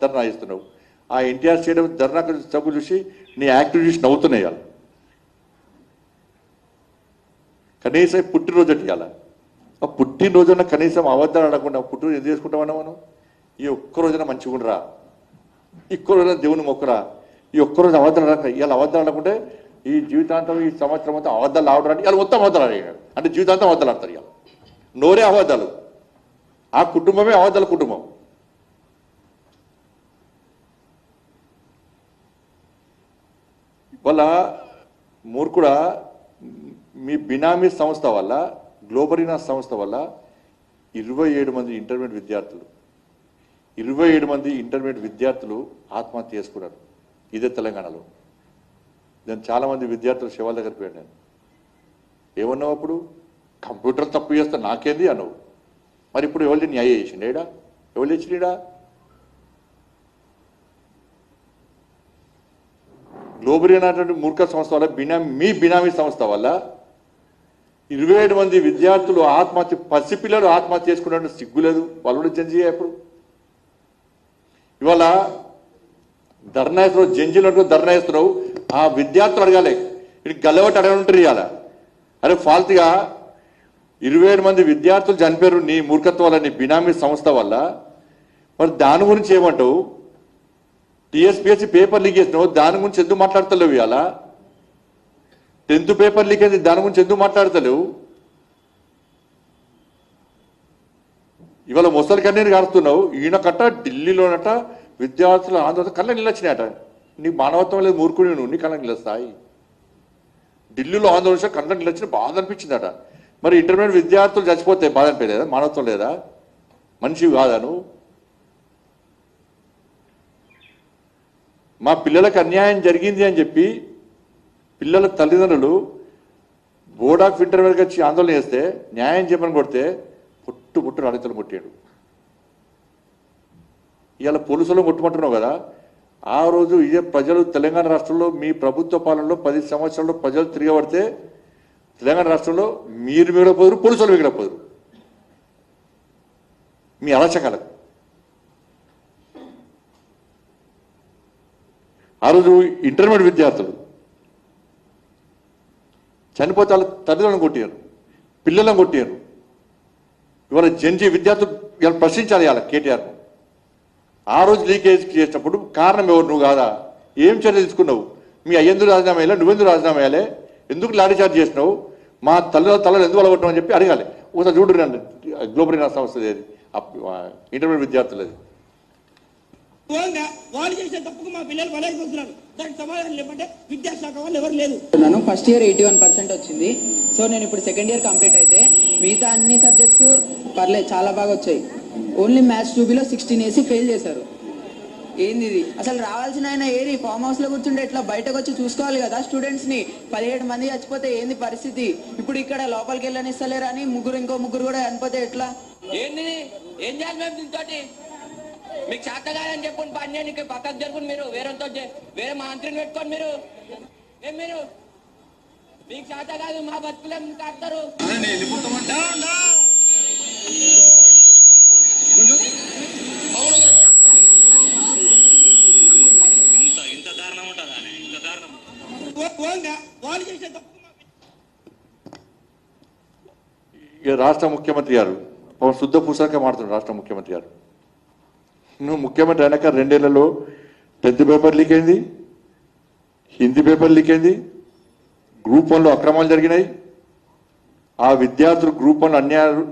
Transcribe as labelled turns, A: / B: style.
A: ధర్నా ఇస్తున్నావు. ఆ ఎన్టీఆర్ స్టేడియం ధర్నా సభ్యులు చూసి నీ యాక్టివ్ చూసి నవ్వుతున్నాయి. వాళ్ళు కనీసం పుట్టినరోజు ఇవ్వాలి. ఆ పుట్టినరోజున కనీసం అబద్ధాలు ఆడకుండా పుట్టినరోజు ఎందుకు చేసుకుంటామన్నా మనం? ఈ ఒక్కరోజున మంచిగా ఉండరా, ఒక్క రోజున దేవుని మొక్కరా, ఈ ఒక్కరోజు అబద్ధాలు ఆడక ఇవాళ అబద్ధాలు ఆడకుంటే ఈ జీవితాంతం ఈ సంవత్సరం మొత్తం అబద్ధాలు ఆడడానికి ఇవాళ మొత్తం అబద్ధాలు ఆడాడు అంటే జీవితాంతం అబద్ధాలు ఆడతారు. ఇవాళ నోరే అబద్ధాలు, ఆ కుటుంబమే అబద్ధాల కుటుంబం. వాళ్ళ మూర్ఖుడా మీ బినామీ సంస్థ వల్ల, గ్లోబరీనా సంస్థ వల్ల 27 మంది ఇంటర్మీడియట్ విద్యార్థులు 27 మంది ఇంటర్మీడియట్ విద్యార్థులు ఆత్మహత్య చేసుకున్నారు. ఇదే తెలంగాణలో. నేను చాలామంది విద్యార్థులు శివాల దగ్గరికి పోయాను. నేను ఏమన్నావు అప్పుడు? కంప్యూటర్ తప్పు చేస్తా నాకేంది అన్నావు. మరి ఇప్పుడు ఎవరు న్యాయం చేసిండేడా? ఎవరు తెచ్చినీడా? గ్లోబరీ అనేటువంటి మూర్ఖ సంస్థ వల్ల మీ బినామీ సంస్థ వల్ల 27 మంది విద్యార్థులు ఆత్మహత్య, పసిపిల్లలు ఆత్మహత్య చేసుకున్నట్టు సిగ్గులేదు. వాళ్ళు కూడా జంజీ ఎప్పుడు ఇవాళ ధర్నా వేస్తున్నావు, జంజీలు ధర్నా వేస్తున్నావు. ఆ విద్యార్థులు అడగాలి, ఇది గల్లబట్టి అడగనుంటారు. ఇవాళ అరే ఫాల్తుగా 27 మంది విద్యార్థులు చనిపోయారు నీ మూర్ఖత్వం వల్ల, నీ బినామీ సంస్థ వల్ల. మరి దాని గురించి ఏమంటావు? టీఎస్పీఎస్సీ పేపర్ లీక్ చేసినావు, దాని గురించి ఎందుకు మాట్లాడతలేవు? ఇవాళ 10th పేపర్ లీక్ అయింది, దాని గురించి ఎందుకు మాట్లాడతలేవు? ఇవాళ ముసలి కన్నీరు కారుతున్నావు. ఈయనకట్ట ఢిల్లీలోనట విద్యార్థుల ఆందోళన కళ్ళ నిలొచ్చినాయట. నీకు మానవత్వం లేదు, మూర్ఖుడు నువ్వు, నీ కళ్ళ నిలుస్తాయి. ఢిల్లీలో ఆందోళన కళ్ళ నిలొచ్చిన బాధ అనిపించిందట. మరి ఇంటర్మీడియట్ విద్యార్థులు చచ్చిపోతే బాధ అనిపించలేదా? మానవత్వం లేదా? మనిషివి కాదా నువ్వు? మా పిల్లలకు అన్యాయం జరిగింది అని చెప్పి పిల్లల తల్లిదండ్రులు బోర్డ్ ఆఫ్ ఇంటర్మీడియట్కి వచ్చి ఆందోళన చేస్తే న్యాయం చెప్పని కొడితే పుట్టు రాణితలు కొట్టాడు. ఇవాళ పోలీసులు కొట్టుమంటున్నావు కదా. ఆ రోజు ఇదే ప్రజలు తెలంగాణ రాష్ట్రంలో మీ ప్రభుత్వ పాలనలో 10 సంవత్సరాల్లో ప్రజలు తిరగబడితే తెలంగాణ రాష్ట్రంలో మీరు మిగలపోదురు, పోలీసులు మిగలపోదురు మీ అరాచకాలకు. ఆ రోజు ఇంటర్మీడియట్ విద్యార్థులు చనిపోతే వాళ్ళ తల్లిదండ్రులను కొట్టారు, పిల్లలను కొట్టారు. ఇవాళ జంజీ విద్యార్థులు ఇవాళ ప్రశ్నించాలి ఇవాళ కేటీఆర్. ఆ రోజు లీకేజ్ చేసినప్పుడు కారణం ఎవరు? నువ్వు కాదా? ఏం చర్య తీసుకున్నావు? మీ అయ్యందుకు రాజీనామా వేయాలి, నువ్వెందుకు రాజీనామా వేయాలి, ఎందుకు లాఠీ చార్జ్ చేసినావు, మా తల్లు ఎందుకు అలగొట్టమని చెప్పి అడగాలి. ఒకసారి చూడు గ్లోబరీ సంస్థ ఇంటర్మీడియట్ విద్యార్థులది.
B: వాళ్ళు చేసే తప్పుకు మా పిల్లలు బలైపోతున్నారు. దానికి సమాధానం లేకుంటే విద్యాశాఖ వాళ్ళు ఎవరు లేదు.
C: ఫస్ట్ ఇయర్ 81% వచ్చింది. సో నేను ఇప్పుడు సెకండ్ ఇయర్ కంప్లీట్ అయితే మిగతా అన్ని సబ్జెక్ట్స్ పర్లేదు, చాలా బాగా వచ్చాయి. ఓన్లీ మ్యాథ్స్ 2Bలో 16 వేసి ఫెయిల్ చేశారు. ఏంది ఇది? అసలు రావాల్సిన ఆయన ఏరి ఫామ్ హౌస్ లో కూర్చుంటే ఎట్లా బయటకు వచ్చి చూసుకోవాలి కదా స్టూడెంట్స్ ని. 17 మంది చచ్చిపోతే ఏంది పరిస్థితి? ఇప్పుడు ఇక్కడ లోపలికి వెళ్ళనిస్తలేరు అని ఇంకో ముగ్గురు కూడా చనిపోతే ఎట్లా?
B: ఏంది ఏం చేయాలి మేము దీంతో? మీకు చేత కాదని చెప్పుకుని పని చేయండి, పక్కకు జరుపుని మీరు వేరే మంత్రిని పెట్టుకోండి. మీరు మీకు చేత కాదు, మా బతుకులేం కాస్తారు. వాళ్ళు చేసే తప్పు
A: ఇక రాష్ట్ర ముఖ్యమంత్రి గారు శుద్ధ పూసలకే మాడుతున్నాడు. రాష్ట్ర ముఖ్యమంత్రి గారు నువ్వు ముఖ్యమంత్రి అయినాక 2 ఏళ్లలో 10th పేపర్ లీక్ అయింది, హిందీ పేపర్ లీక్ అయింది, గ్రూప్ 1లో అక్రమాలు జరిగినాయి. ఆ విద్యార్థులు గ్రూప్ 1 అన్యాయాలు